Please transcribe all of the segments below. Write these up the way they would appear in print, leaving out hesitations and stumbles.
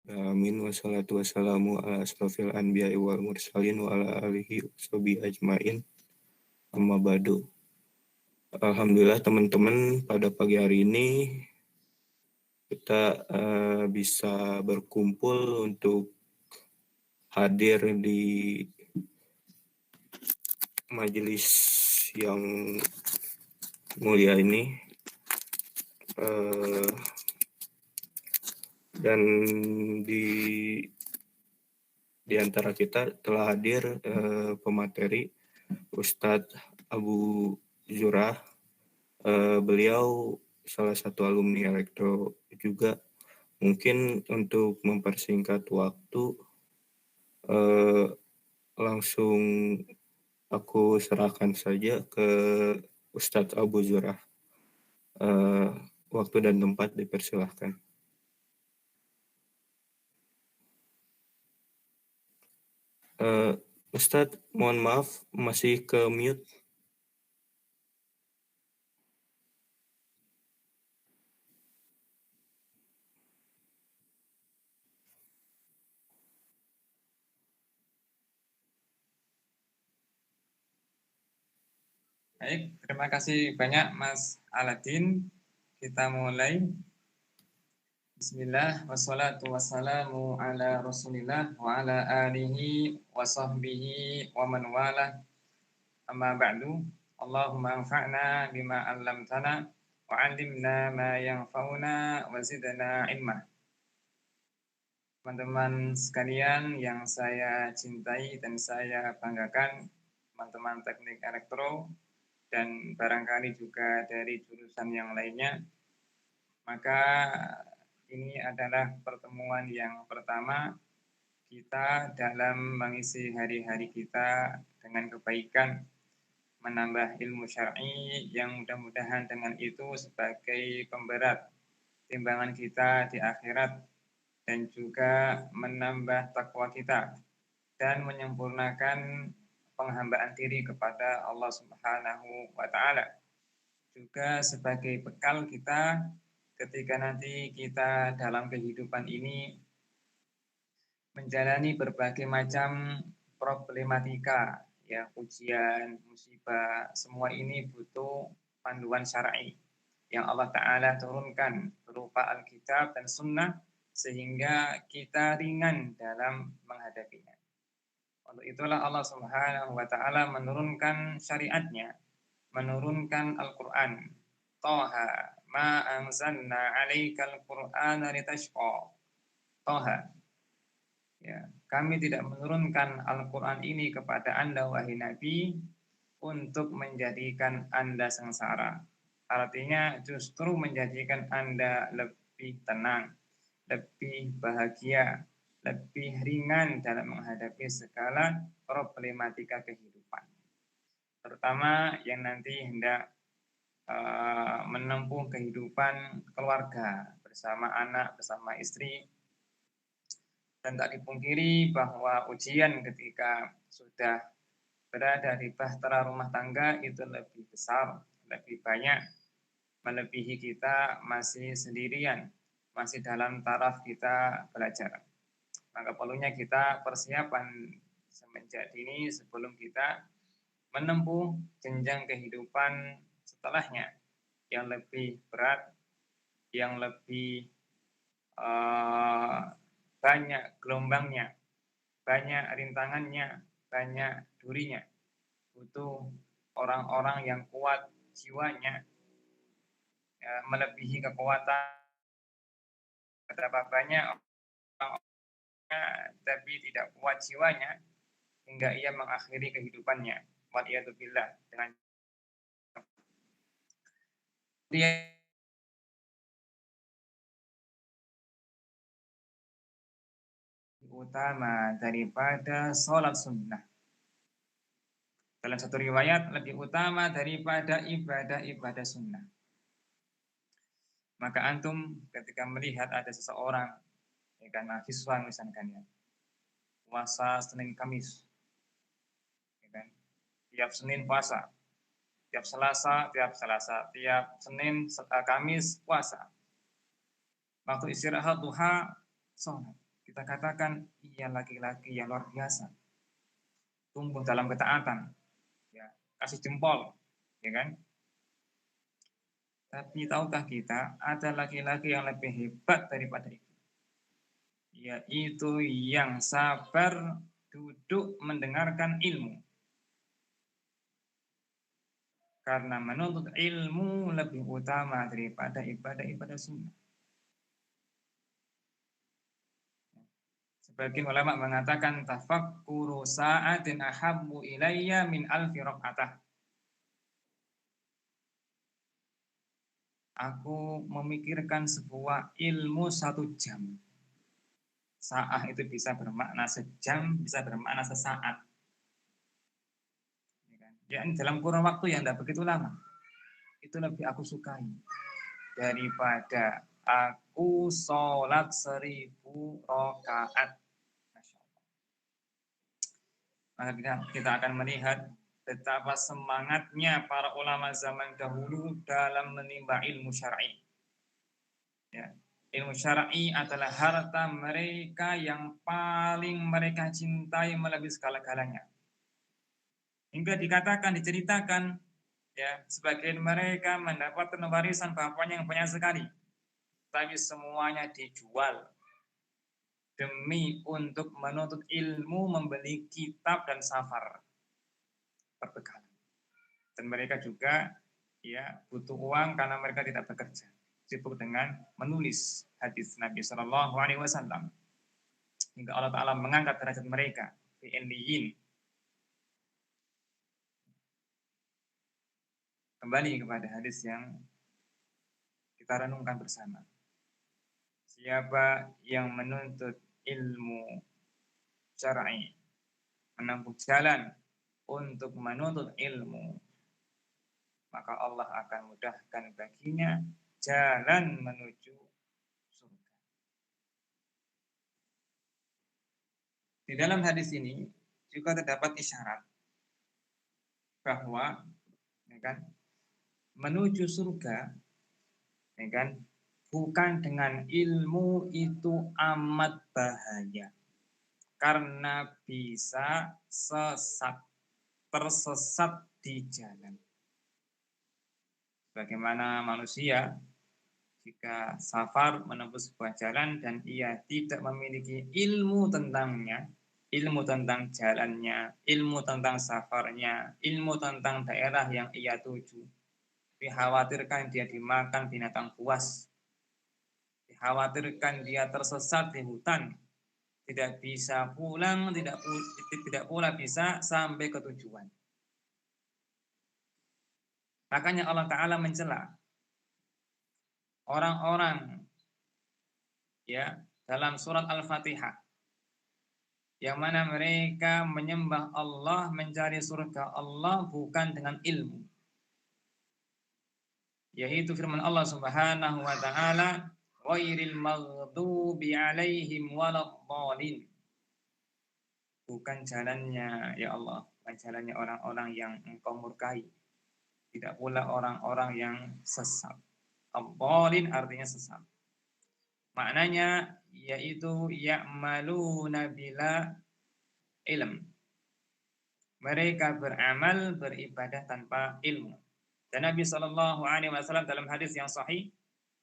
Amin. Wassalatu wassalamu ala asrofil anbiya'i wal mursalin wa ala alihi washabihi ajmain. Amma ba'du. Alhamdulillah teman-teman, pada pagi hari ini kita bisa berkumpul untuk hadir di majelis yang mulia ini, dan di antara kita telah hadir pemateri Ustadz Abu Zurah. Beliau salah satu alumni elektro juga. Mungkin untuk mempersingkat waktu, langsung aku serahkan saja ke Ustadz Abu Zurah. Waktu dan tempat dipersilahkan. Ustadz, mohon maaf, masih ke mute. Baik, terima kasih banyak Mas Aladin. Kita mulai. Bismillah, wassalatu wassalamu ala rasulillah wa ala alihi wa sahbihi wa man walah. Amma ba'du. Allahumma anfa'na bima 'allamtana wa 'allimna ma yanfa'una wa zidna ilma. Teman-teman sekalian yang saya cintai dan saya banggakan, teman-teman teknik elektro dan barangkali juga dari jurusan yang lainnya, maka ini adalah pertemuan yang pertama kita dalam mengisi hari-hari kita dengan kebaikan, menambah ilmu syar'i yang mudah-mudahan dengan itu sebagai pemberat timbangan kita di akhirat, dan juga menambah takwa kita dan menyempurnakan penghambaan diri kepada Allah Subhanahu wa Ta'ala, juga sebagai bekal kita ketika nanti kita dalam kehidupan ini menjalani berbagai macam problematika, ya, ujian, musibah, semua ini butuh panduan syar'i yang Allah Ta'ala turunkan berupa Alkitab dan Sunnah, sehingga kita ringan dalam menghadapinya. Untuk itulah Allah Subhanahu wa Ta'ala menurunkan syariatnya, menurunkan Al-Quran. Toha ma anzalna 'alaikal Qur'ana litashqa. Toha, ya, kami tidak menurunkan Al-Quran ini kepada Anda, wahai Nabi, untuk menjadikan Anda sengsara. Artinya justru menjadikan Anda lebih tenang, lebih bahagia, lebih ringan dalam menghadapi segala problematika kehidupan, terutama yang nanti hendak menempuh kehidupan keluarga bersama anak, bersama istri. Dan tak dipungkiri bahwa ujian ketika sudah berada di bahtera rumah tangga itu lebih besar, lebih banyak, melebihi kita masih sendirian, masih dalam taraf kita belajar. Maka perlunya kita persiapan semenjak dini sebelum kita menempuh jenjang kehidupan setelahnya yang lebih berat, yang lebih banyak gelombangnya, banyak rintangannya, banyak durinya. Butuh orang-orang yang kuat jiwanya, ya, melebihi kekuatan betapa banyak orang-orangnya tapi tidak kuat jiwanya hingga ia mengakhiri kehidupannya. Waliyadzubillah. Dengan dia utama daripada sholat sunnah. Dalam satu riwayat lebih utama daripada ibadah-ibadah sunnah. Maka antum ketika melihat ada seseorang, ya kan, mahasiswa misalkan, ya, puasa Senin Kamis, ya kan, tiap Senin puasa, tiap Senin Kamis puasa, waktu istirahat duha sholat, kita katakan ia laki-laki yang luar biasa, tumbuh dalam ketaatan, ya, kasih jempol, ya kan? Tapi tahukah kita ada laki-laki yang lebih hebat daripada itu, yaitu yang sabar duduk mendengarkan ilmu. Karena menuntut ilmu lebih utama daripada ibadah-ibadah sunnah. Sebagian ulama mengatakan tafakkuru sa'atin ahabbu ilayya min alfi raq'atah. Aku memikirkan sebuah ilmu 1 jam. Sa'ah itu bisa bermakna sejam, bisa bermakna sesaat. Ya, dalam kurun waktu yang tidak begitu lama. Itu lebih aku sukai daripada aku sholat 1000 rakaat. Maka kita akan melihat betapa semangatnya para ulama zaman dahulu dalam menimba ilmu syar'i. Ya, ilmu syar'i adalah harta mereka yang paling mereka cintai melebihi segala-galanya. Hingga dikatakan, diceritakan, ya, sebagian mereka mendapatkan warisan bapaknya yang banyak sekali, tapi semuanya dijual demi untuk menuntut ilmu, membeli kitab dan safar perbekalan. Dan mereka juga, ya, butuh uang karena mereka tidak bekerja, sibuk dengan menulis hadis Nabi Shallallahu Alaihi Wasallam. Hingga Allah Taala mengangkat derajat mereka fi illiyin. Kembali kepada hadis yang kita renungkan bersama. Siapa yang menuntut ilmu syar'i, menempuh jalan untuk menuntut ilmu, maka Allah akan mudahkan baginya jalan menuju surga. Di dalam hadis ini juga terdapat isyarat bahwa, ya kan, menuju surga, ya kan, bukan dengan ilmu itu amat bahaya, karena bisa tersesat di jalan. Bagaimana manusia jika safar menempuh sebuah jalan dan ia tidak memiliki ilmu tentangnya, ilmu tentang jalannya, ilmu tentang safarnya, ilmu tentang daerah yang ia tuju, dikhawatirkan dia dimakan binatang buas, dikhawatirkan dia tersesat di hutan, tidak bisa pulang, tidak pula bisa sampai ke tujuan. Makanya Allah Ta'ala mencela orang-orang, ya, dalam surat Al-Fatihah, yang mana mereka menyembah Allah, mencari surga Allah bukan dengan ilmu. Yaitu firman Allah Subhanahu wa Ta'ala, ghairil maghdubi alaihim waladhdallin. Bukan jalannya, ya Allah, bukan jalannya orang-orang yang Engkau murkai, tidak pula orang-orang yang sesat. Ad-dhalin artinya sesat. Maknanya yaitu ya'maluna bila ilm. Mereka beramal, beribadah tanpa ilmu. Dan Nabi Shallallahu Alaihi Wasallam dalam hadis yang sahih,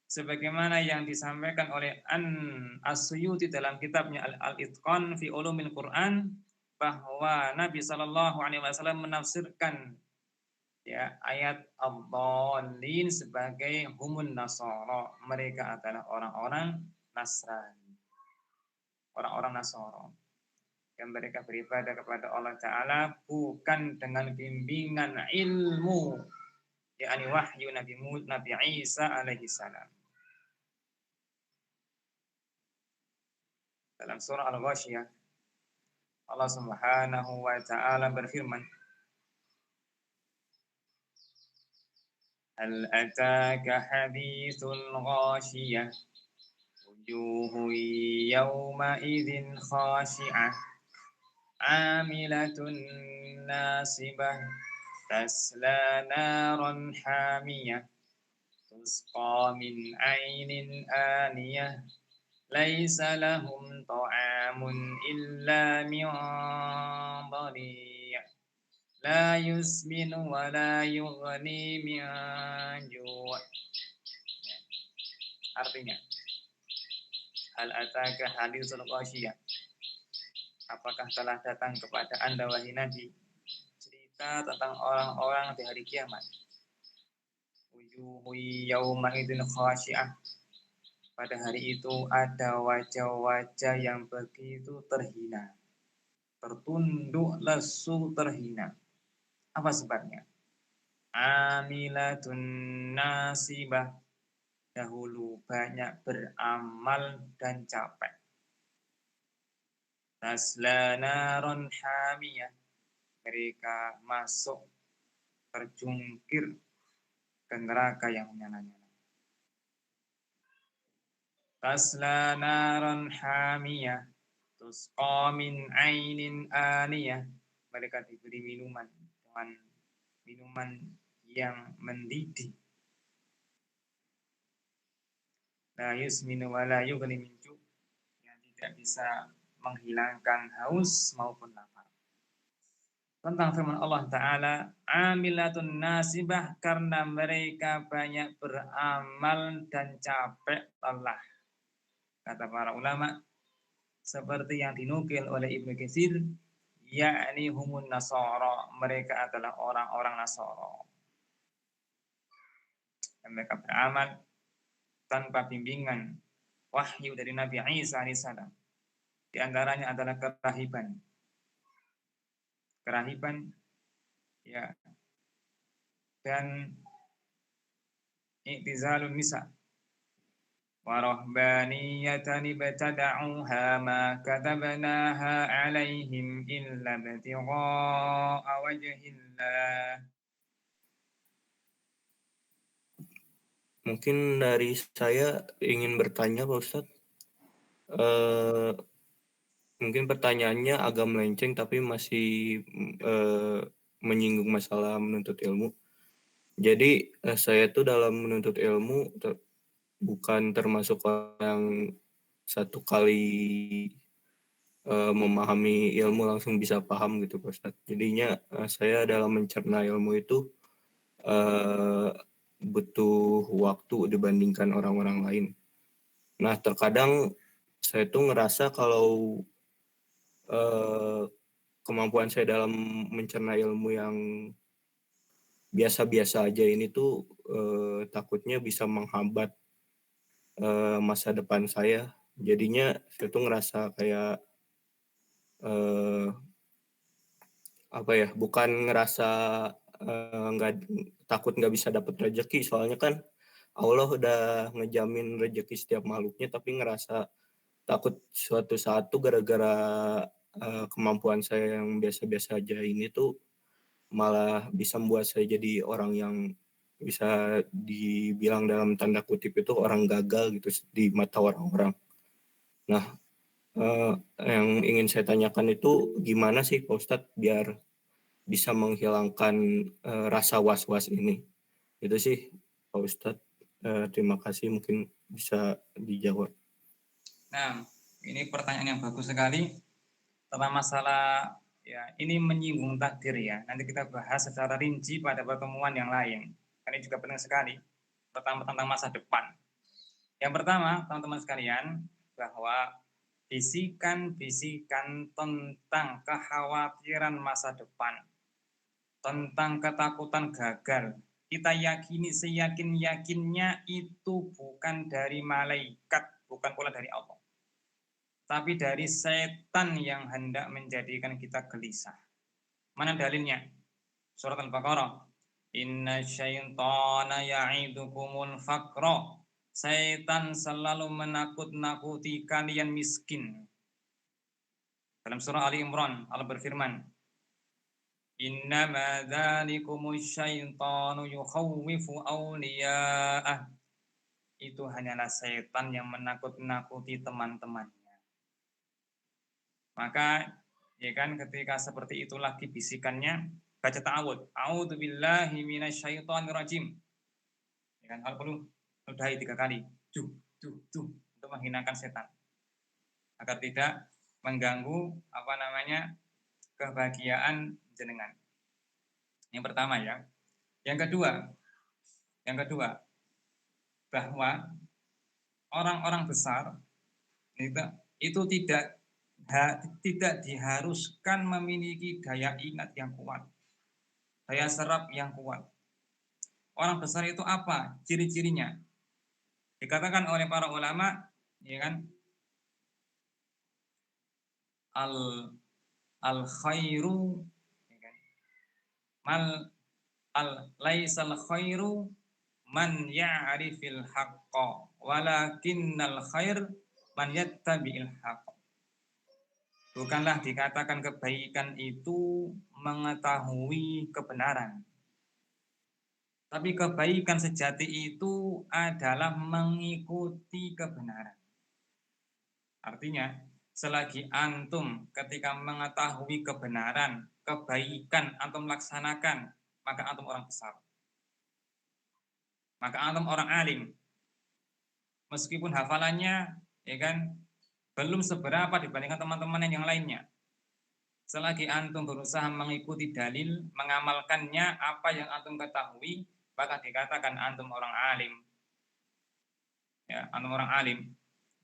sebagaimana yang disampaikan oleh As-Suyuti dalam kitabnya Al-Itqan fi Ulumil Quran, bahwa Nabi Shallallahu Alaihi Wasallam menafsirkan, ya, ayat ad-dallin sebagai humun nasara. Mereka adalah orang-orang Nasrani, orang-orang Nasara, yang mereka beribadah kepada Allah Ta'ala bukan dengan bimbingan ilmu, yakni wahyu Nabi Isa alaihi salam. Dalam surah Al-Ghasyiyah, Allah Subhanahu wa Ta'ala berfirman, Hal ataka hadithul ghashiyah wujuhu yawma idzin khashi'ah amilatun nasibah tasla naran hamiyah tusqa min ainin aniyah laisa lahum ta'amun illa min dhari' la yusminu wa la yughni min ju'. Artinya, hal ataka haditsul ghasyiyah. Apakah telah datang kepada Anda wahai Nabi cerita tentang orang-orang di hari kiamat? Wujuhu yauma idzin khasyi'ah. Pada hari itu ada wajah-wajah yang begitu terhina, tertunduk lesu terhina. Apa sebabnya? Amilatun nasibah. Dahulu banyak beramal dan capek. Tasla naron hamiyah. Mereka masuk terjungkir ke neraka yang menyala-nyala. Tasla naron hamiyah. Tusqa min ainin aniyah. Mereka diberi minuman dengan minuman yang mendidih. La yusminu wa la yughni min ju', yang tidak bisa menghilangkan haus maupun lapar. Tentang firman Allah Ta'ala, amilatun nasibah, karena mereka banyak beramal dan capek lelah. Kata para ulama, seperti yang dinukil oleh Ibnu Katsir, yakni humun nasara, mereka adalah orang-orang Nasara. Dan mereka beramal tanpa bimbingan wahyu dari Nabi Isa alaihissalam. Di antaranya adalah kerahiban. Kerahiban ya, dan i'tizalun nisa. Wa rahbaniyatan ibtada'uha ma katabnaha 'alaihim illa ibtigha'a wajhillah. Mungkin dari saya ingin bertanya Pak Ustadz, mungkin pertanyaannya agak melenceng tapi masih menyinggung masalah menuntut ilmu. Jadi saya tuh dalam menuntut ilmu bukan termasuk orang yang satu kali memahami ilmu langsung bisa paham gitu Pak Ustadz. Jadinya saya dalam mencerna ilmu itu butuh waktu dibandingkan orang-orang lain. Nah terkadang saya tuh ngerasa kalau kemampuan saya dalam mencerna ilmu yang biasa-biasa aja ini tuh takutnya bisa menghambat masa depan saya. Jadinya saya tuh ngerasa kayak apa ya, bukan ngerasa nggak takut nggak bisa dapat rezeki, soalnya kan Allah udah ngejamin rezeki setiap makhluknya, tapi ngerasa takut suatu saat tuh gara-gara kemampuan saya yang biasa-biasa aja ini tuh malah bisa membuat saya jadi orang yang bisa dibilang dalam tanda kutip itu orang gagal gitu di mata orang-orang. Nah, yang ingin saya tanyakan itu gimana sih Pak Ustadz biar bisa menghilangkan rasa was-was ini? Itu sih Pak Ustadz. Terima kasih, mungkin bisa dijawab. Nah, ini pertanyaan yang bagus sekali tentang masalah ya, ini menyinggung takdir ya. Nanti kita bahas secara rinci pada pertemuan yang lain. Ini juga penting sekali. Pertama tentang masa depan. Yang pertama, teman-teman sekalian, bahwa bisikan-bisikan tentang kekhawatiran masa depan, tentang ketakutan gagal, kita yakini seyakin-yakinnya itu bukan dari malaikat, bukan pula dari Allah, tapi dari setan yang hendak menjadikan kita gelisah. Mana dalilnya? Surat Al-Baqarah. Inna syaitana ya'idukumul faqra. Setan selalu menakut-nakuti kalian miskin. Dalam surah Ali Imran, Allah berfirman, Innama dzalikumus syaitanu yukhawwifu awliya'ah. Itu hanyalah setan yang menakut-nakuti teman-temannya. Maka ya kan, ketika seperti itu lagi bisikannya, baca ta'awud. A'udzubillahi minasyaitonirrajim. Ya kan, kalau perlu ludahi 3 kali. Untuk menghinakan setan. agar tidak mengganggu kebahagiaan jenengan. Yang pertama ya. Yang kedua bahwa orang-orang besar itu tidak diharuskan memiliki daya ingat yang kuat, daya serap yang kuat. Orang besar itu apa? Ciri-cirinya dikatakan oleh para ulama, ya kan? Al khairu, ya kan? Laisal khairu man ya'rifil haqqa walakinnal khair man yattabi'il haqq. Bukanlah dikatakan kebaikan itu mengetahui kebenaran, tapi kebaikan sejati itu adalah mengikuti kebenaran. Artinya, selagi antum ketika mengetahui kebenaran, kebaikan antum laksanakan, maka antum orang besar. Maka antum orang alim. Meskipun hafalannya, ya kan, belum seberapa dibandingkan teman-teman yang lainnya. Selagi antum berusaha mengikuti dalil, mengamalkannya apa yang antum ketahui, maka dikatakan antum orang alim. Ya, antum orang alim.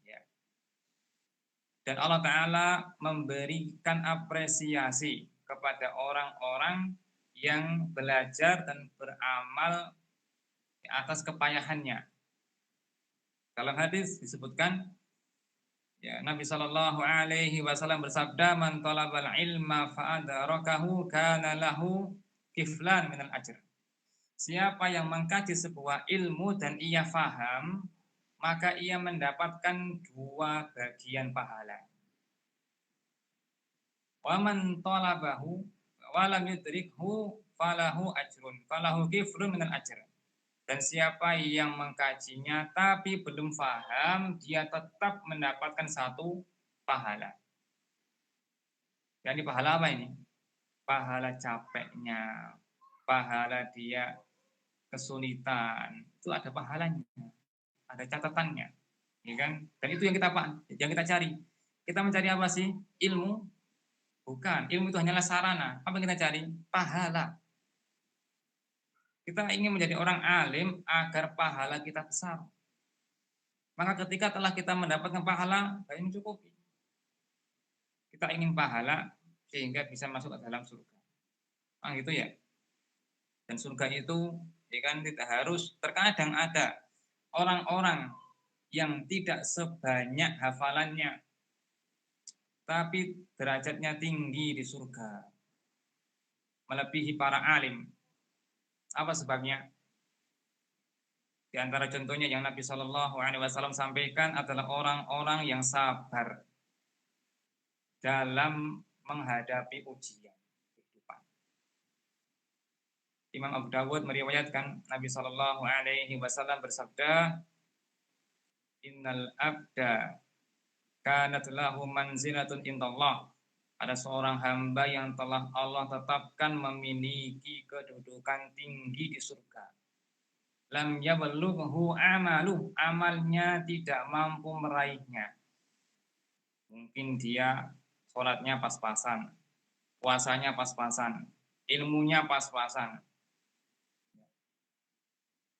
Ya. Dan Allah Ta'ala memberikan apresiasi kepada orang-orang yang belajar dan beramal di atas kepayahannya. Dalam hadis disebutkan, ya, Nabi Shallallahu Alaihi Wasallam bersabda, "Man talabal ilma fa'adarakahu kana lahu kiflan minal ajr." Siapa yang mengkaji sebuah ilmu dan ia faham, maka ia mendapatkan 2 bagian pahala. Wa man talabahu wa lam yudrikhu falahu ajrun, falahu kiflun minal ajr. Dan siapa yang mengkajinya tapi belum paham, dia tetap mendapatkan 1 pahala. Yani pahala apa ini? Pahala capeknya, pahala dia kesulitan, itu ada pahalanya, ada catatannya, ya kan? Dan itu yang kita cari. Kita mencari apa sih? Ilmu? Bukan. Ilmu itu hanyalah sarana. Apa yang kita cari? Pahala. Kita ingin menjadi orang alim agar pahala kita besar. Maka ketika telah kita mendapatkan pahala, ini cukup. Kita ingin pahala sehingga bisa masuk ke dalam surga. Gitu ya. Dan surga itu, ya kan, tidak harus, terkadang ada orang-orang yang tidak sebanyak hafalannya, tapi derajatnya tinggi di surga, melebihi para alim. Apa sebabnya? Di antara contohnya yang Nabi Shallallahu Alaihi Wasallam sampaikan adalah orang-orang yang sabar dalam menghadapi ujian kehidupan. Imam Abu Dawud meriwayatkan Nabi Shallallahu Alaihi Wasallam bersabda, "Innal abda kanat lahu manzilatun indallah." Ada seorang hamba yang telah Allah tetapkan memiliki kedudukan tinggi di surga. Lam yablughu amaluh, amalnya tidak mampu meraihnya. Mungkin dia sholatnya pas-pasan, puasanya pas-pasan, ilmunya pas-pasan.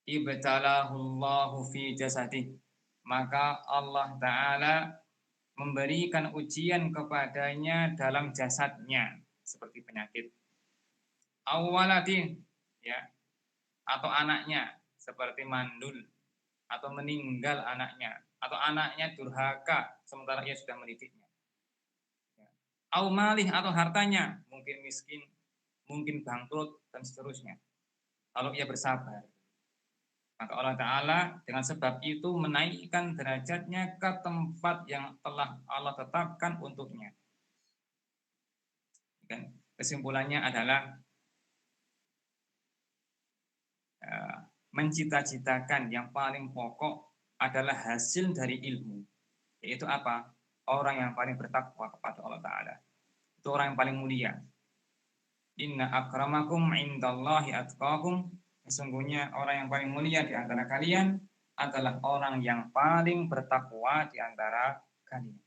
Ibtalahullahu fi jasadih, maka Allah Ta'ala memberikan ujian kepadanya dalam jasadnya, seperti penyakit. Awaladin, ya, atau anaknya, seperti mandul, atau meninggal anaknya, atau anaknya durhaka sementara ia sudah mendidiknya. Au malih, atau hartanya, mungkin miskin, mungkin bangkrut, dan seterusnya. Kalau ia bersabar, maka Allah Ta'ala dengan sebab itu menaikkan derajatnya ke tempat yang telah Allah tetapkan untuknya. Kesimpulannya adalah mencita-citakan yang paling pokok adalah hasil dari ilmu. Yaitu apa? Orang yang paling bertakwa kepada Allah Ta'ala. Itu orang yang paling mulia. Inna akramakum indallahi atqakum. Sesungguhnya orang yang paling mulia di antara kalian adalah orang yang paling bertakwa di antara kalian.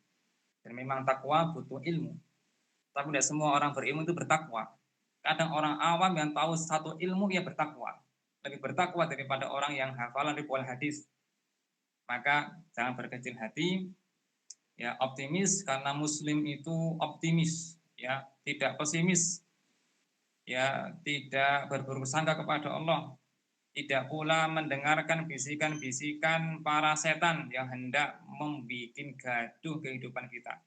Dan memang takwa butuh ilmu. Tapi tidak semua orang berilmu itu bertakwa. Kadang orang awam yang tahu satu ilmu ia bertakwa. Lebih bertakwa daripada orang yang hafalan ribuan hadis. Maka jangan berkecil hati, ya optimis karena muslim itu optimis, ya tidak pesimis, ya tidak berburuk sangka kepada Allah, tidak pula mendengarkan bisikan-bisikan para setan yang hendak membuat gaduh kehidupan kita.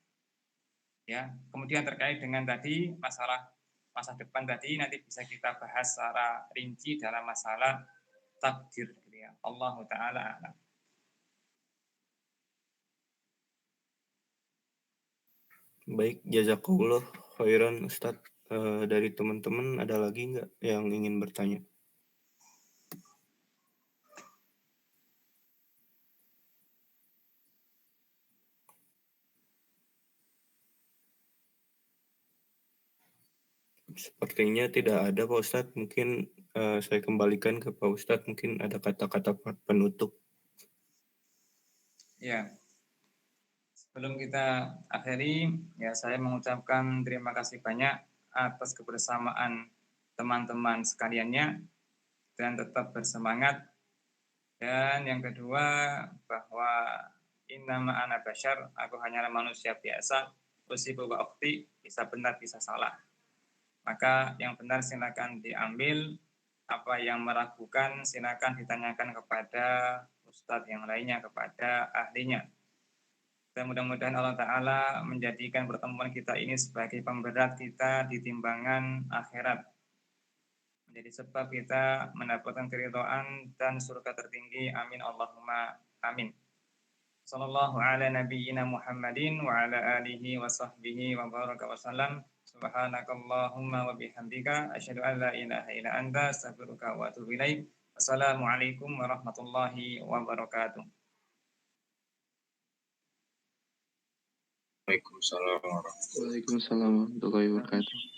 Ya, kemudian terkait dengan tadi masalah masa depan tadi nanti bisa kita bahas secara rinci dalam masalah takdir, ya. Allah Taala a'lam. Baik, jazakallah khairan Ustadz. Dari teman-teman ada lagi nggak yang ingin bertanya? Sepertinya tidak ada Pak Ustadz. Mungkin saya kembalikan ke Pak Ustadz. Mungkin ada kata-kata penutup. Ya, sebelum kita akhiri, ya saya mengucapkan terima kasih banyak atas kebersamaan teman-teman sekaliannya dan tetap bersemangat. Dan yang kedua, bahwa innama ana basyar, aku hanyalah manusia biasa, usibu wa ukhti, bisa benar bisa salah. Maka yang benar silakan diambil, apa yang meragukan silakan ditanyakan kepada ustadz yang lainnya, kepada ahlinya. Dan mudah-mudahan Allah Ta'ala menjadikan pertemuan kita ini sebagai pemberat kita di timbangan akhirat. Menjadi sebab kita mendapatkan keridhaan dan surga tertinggi. Amin Allahumma amin. Sallallahu ala nabiyyina Muhammadin wa ala alihi wa sahbihi wa baraka wa salam. Subhanakallahumma wa bihamdika asyhadu an la ilaha illa anta astaghfiruka wa atubu ilaik. Assalamualaikum warahmatullahi wabarakatuh. Waalaikumsalam warahmatullahi wabarakatuh.